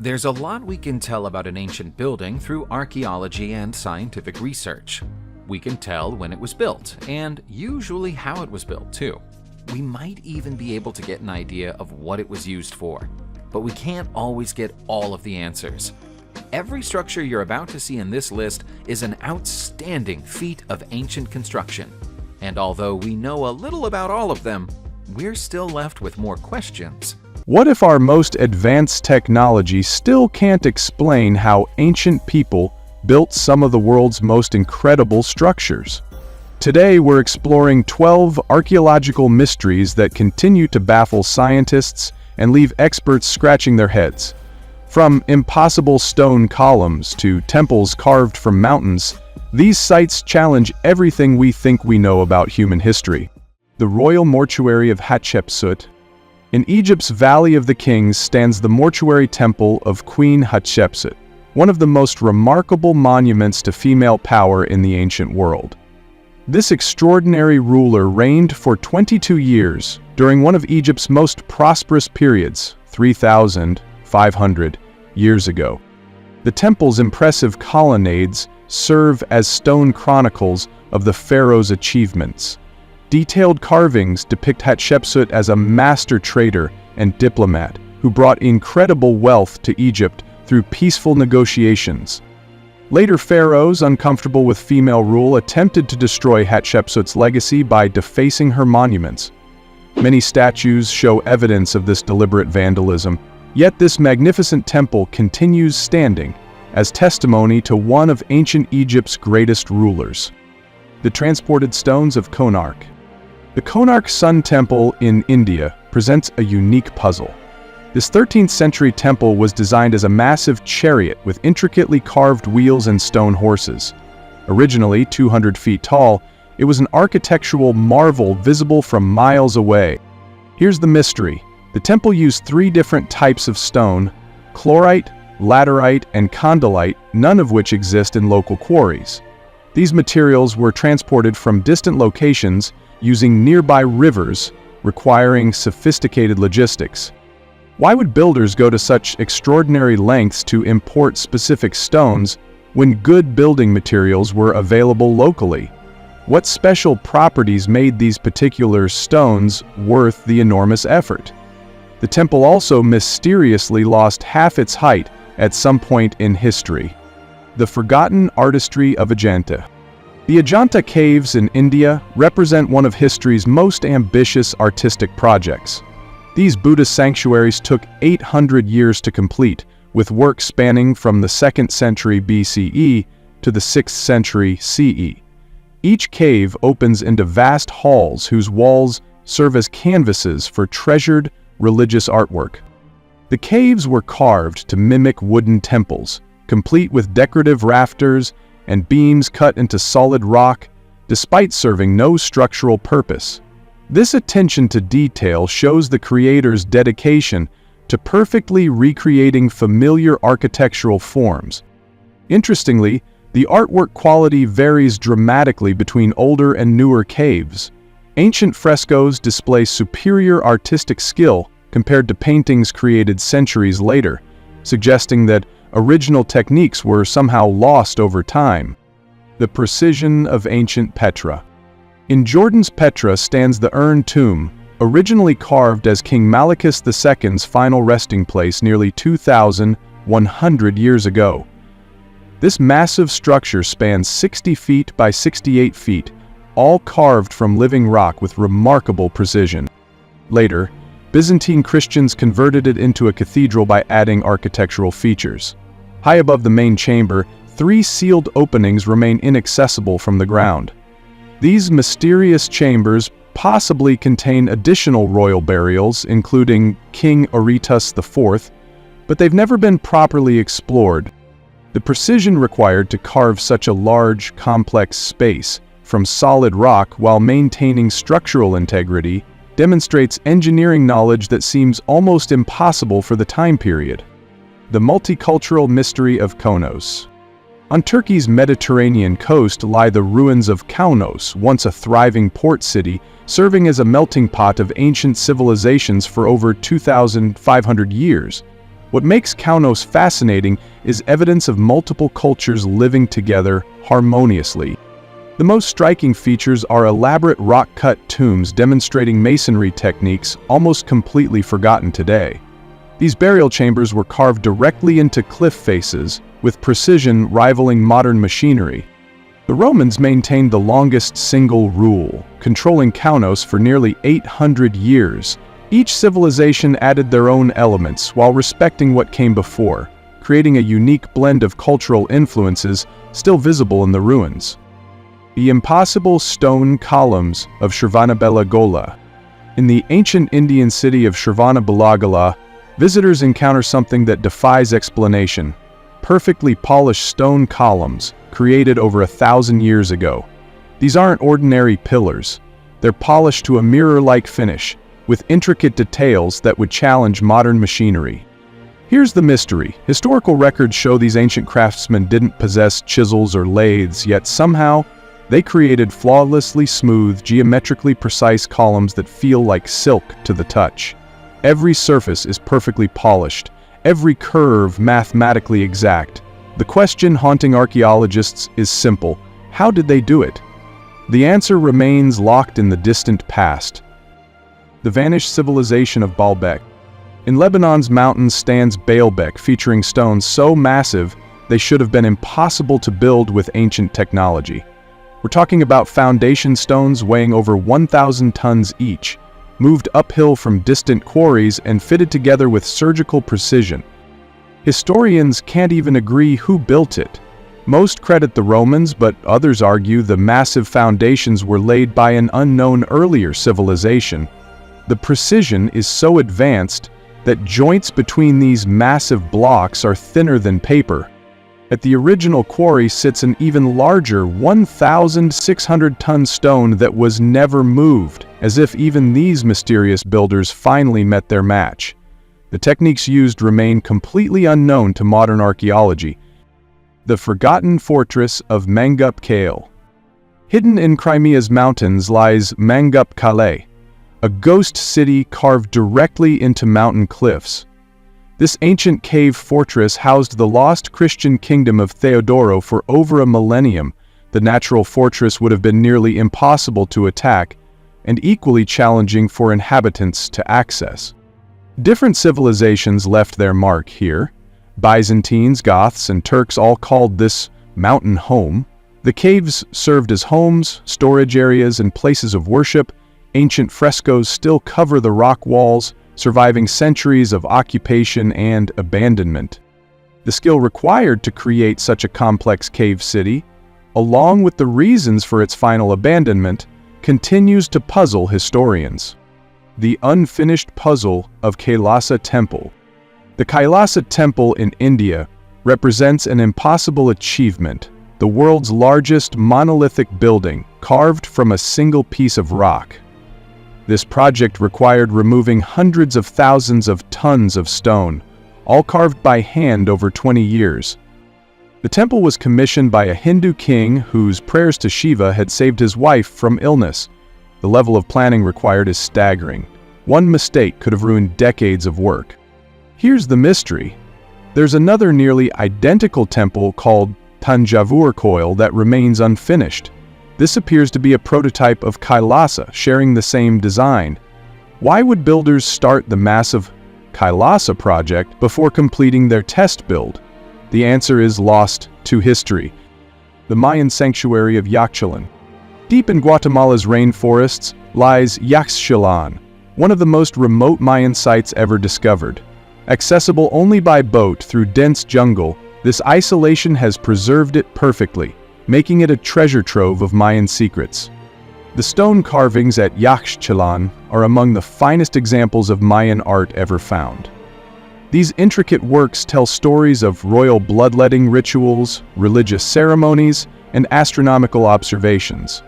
There's a lot we can tell about an ancient building through archaeology and scientific research. We can tell when it was built, and usually how it was built too. We might even be able to get an idea of what it was used for, but we can't always get all of the answers. Every structure you're about to see in this list is an outstanding feat of ancient construction. And although we know a little about all of them, we're still left with more questions. What if our most advanced technology still can't explain how ancient people built some of the world's most incredible structures? Today, we're exploring 12 archaeological mysteries that continue to baffle scientists and leave experts scratching their heads. From impossible stone columns to temples carved from mountains, these sites challenge everything we think we know about human history. The Royal Mortuary of Hatshepsut. In Egypt's Valley of the Kings stands the mortuary temple of Queen Hatshepsut, one of the most remarkable monuments to female power in the ancient world. This extraordinary ruler reigned for 22 years during one of Egypt's most prosperous periods, 3,500 years ago. The temple's impressive colonnades serve as stone chronicles of the pharaoh's achievements. Detailed carvings depict Hatshepsut as a master trader and diplomat who brought incredible wealth to Egypt through peaceful negotiations. Later pharaohs, uncomfortable with female rule, attempted to destroy Hatshepsut's legacy by defacing her monuments. Many statues show evidence of this deliberate vandalism, yet this magnificent temple continues standing as testimony to one of ancient Egypt's greatest rulers. The transported stones of Konark. The Konark Sun Temple in India presents a unique puzzle. This 13th century temple was designed as a massive chariot with intricately carved wheels and stone horses. Originally 200 feet tall, it was an architectural marvel visible from miles away. Here's the mystery. The temple used 3 different types of stone: chlorite, laterite, and condylite, none of which exist in local quarries. These materials were transported from distant locations using nearby rivers, requiring sophisticated logistics. Why would builders go to such extraordinary lengths to import specific stones when good building materials were available locally? What special properties made these particular stones worth the enormous effort? The temple also mysteriously lost half its height at some point in history. The forgotten artistry of Ajanta. The Ajanta caves in India represent one of history's most ambitious artistic projects. These Buddhist sanctuaries took 800 years to complete, with work spanning from the 2nd century BCE to the 6th century CE. Each cave opens into vast halls whose walls serve as canvases for treasured religious artwork. The caves were carved to mimic wooden temples, complete with decorative rafters and beams cut into solid rock, despite serving no structural purpose. This attention to detail shows the creator's dedication to perfectly recreating familiar architectural forms. Interestingly, the artwork quality varies dramatically between older and newer caves. Ancient frescoes display superior artistic skill compared to paintings created centuries later, suggesting that original techniques were somehow lost over time. The precision of ancient Petra. In Jordan's Petra stands the urn tomb, originally carved as King Malichus II's final resting place nearly 2,100 years ago. This massive structure spans 60 feet by 68 feet, all carved from living rock with remarkable precision. Later, Byzantine Christians converted it into a cathedral by adding architectural features. High above the main chamber, 3 sealed openings remain inaccessible from the ground. These mysterious chambers possibly contain additional royal burials, including King Aretas IV, but they've never been properly explored. The precision required to carve such a large, complex space from solid rock while maintaining structural integrity demonstrates engineering knowledge that seems almost impossible for the time period. The multicultural mystery of Konos. On Turkey's Mediterranean coast lie the ruins of Kaunos, once a thriving port city, serving as a melting pot of ancient civilizations for over 2,500 years. What makes Kaunos fascinating is evidence of multiple cultures living together harmoniously. The most striking features are elaborate rock-cut tombs demonstrating masonry techniques almost completely forgotten today. These burial chambers were carved directly into cliff faces, with precision rivaling modern machinery. The Romans maintained the longest single rule, controlling Kaunos for nearly 800 years. Each civilization added their own elements while respecting what came before, creating a unique blend of cultural influences still visible in the ruins. The impossible stone columns of Shravanabelagola. In the ancient Indian city of Shravanabelagola, visitors encounter something that defies explanation: perfectly polished stone columns created over 1,000 years ago. These aren't ordinary pillars. They're polished to a mirror-like finish, with intricate details that would challenge modern machinery. Here's the mystery. Historical records show these ancient craftsmen didn't possess chisels or lathes, yet somehow they created flawlessly smooth, geometrically precise columns that feel like silk to the touch. Every surface is perfectly polished, every curve mathematically exact. The question haunting archaeologists is simple: how did they do it? The answer remains locked in the distant past. The vanished civilization of Baalbek. In Lebanon's mountains stands Baalbek, featuring stones so massive they should have been impossible to build with ancient technology. We're talking about foundation stones weighing over 1,000 tons each, moved uphill from distant quarries and fitted together with surgical precision. Historians can't even agree who built it. Most credit the Romans, but others argue the massive foundations were laid by an unknown earlier civilization. The precision is so advanced that joints between these massive blocks are thinner than paper. At the original quarry sits an even larger 1,600-ton stone that was never moved, as if even these mysterious builders finally met their match. The techniques used remain completely unknown to modern archaeology. The forgotten fortress of Mangup, Kale. Hidden in Crimea's mountains lies Mangup, Kale, a ghost city carved directly into mountain cliffs. This ancient cave fortress housed the lost Christian kingdom of Theodoro for over a millennium. The natural fortress would have been nearly impossible to attack, and equally challenging for inhabitants to access. Different civilizations left their mark here. Byzantines, Goths, and Turks all called this mountain home. The caves served as homes, storage areas, and places of worship. Ancient frescoes still cover the rock walls, surviving centuries of occupation and abandonment. The skill required to create such a complex cave city, along with the reasons for its final abandonment, continues to puzzle historians. The unfinished puzzle of Kailasa Temple. The Kailasa Temple in India represents an impossible achievement, the world's largest monolithic building carved from a single piece of rock. This project required removing hundreds of thousands of tons of stone, all carved by hand over 20 years. The temple was commissioned by a Hindu king whose prayers to Shiva had saved his wife from illness. The level of planning required is staggering. One mistake could have ruined decades of work. Here's the mystery. There's another nearly identical temple called Tanjavur Koil that remains unfinished. This appears to be a prototype of Kailasa, sharing the same design. Why would builders start the massive Kailasa project before completing their test build? The answer is lost to history. The Mayan sanctuary of Yaxchilan. Deep in Guatemala's rainforests lies Yaxchilan, one of the most remote Mayan sites ever discovered. Accessible only by boat through dense jungle, this isolation has preserved it perfectly, making it a treasure trove of Mayan secrets. The stone carvings at Yaxchilan are among the finest examples of Mayan art ever found. These intricate works tell stories of royal bloodletting rituals, religious ceremonies, and astronomical observations.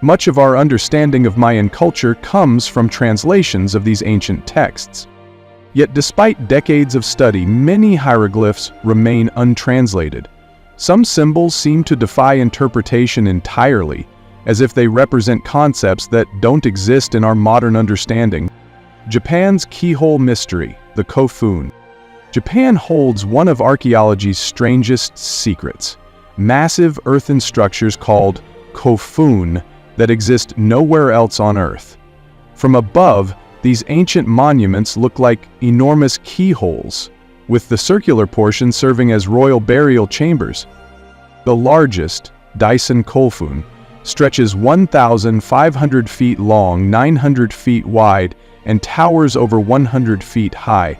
Much of our understanding of Mayan culture comes from translations of these ancient texts. Yet despite decades of study, many hieroglyphs remain untranslated. Some symbols seem to defy interpretation entirely, as if they represent concepts that don't exist in our modern understanding. Japan's keyhole mystery, the Kofun. Japan holds one of archaeology's strangest secrets: massive earthen structures called Kofun that exist nowhere else on Earth. From above, these ancient monuments look like enormous keyholes, with the circular portion serving as royal burial chambers. The largest, Daisen Kofun, stretches 1,500 feet long, 900 feet wide, and towers over 100 feet high.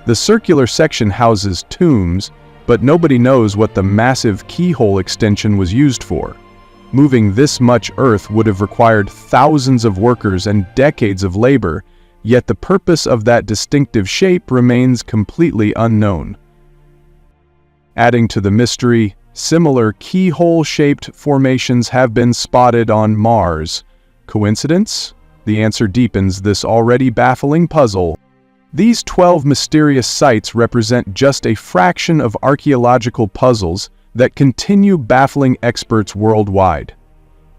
The circular section houses tombs, but nobody knows what the massive keyhole extension was used for. Moving this much earth would have required thousands of workers and decades of labor, yet the purpose of that distinctive shape remains completely unknown. Adding to the mystery, similar keyhole-shaped formations have been spotted on Mars. Coincidence? The answer deepens this already baffling puzzle. These 12 mysterious sites represent just a fraction of archaeological puzzles that continue baffling experts worldwide.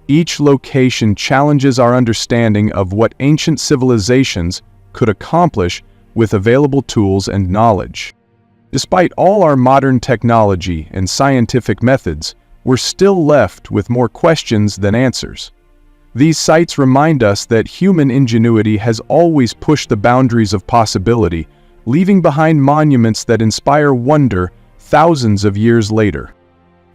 Each location challenges our understanding of what ancient civilizations could accomplish with available tools and knowledge. Despite all our modern technology and scientific methods, we're still left with more questions than answers. These sites remind us that human ingenuity has always pushed the boundaries of possibility, leaving behind monuments that inspire wonder thousands of years later.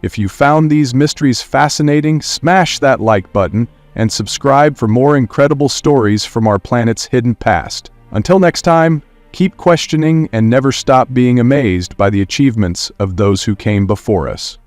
If you found these mysteries fascinating, smash that like button and subscribe for more incredible stories from our planet's hidden past. Until next time, keep questioning and never stop being amazed by the achievements of those who came before us.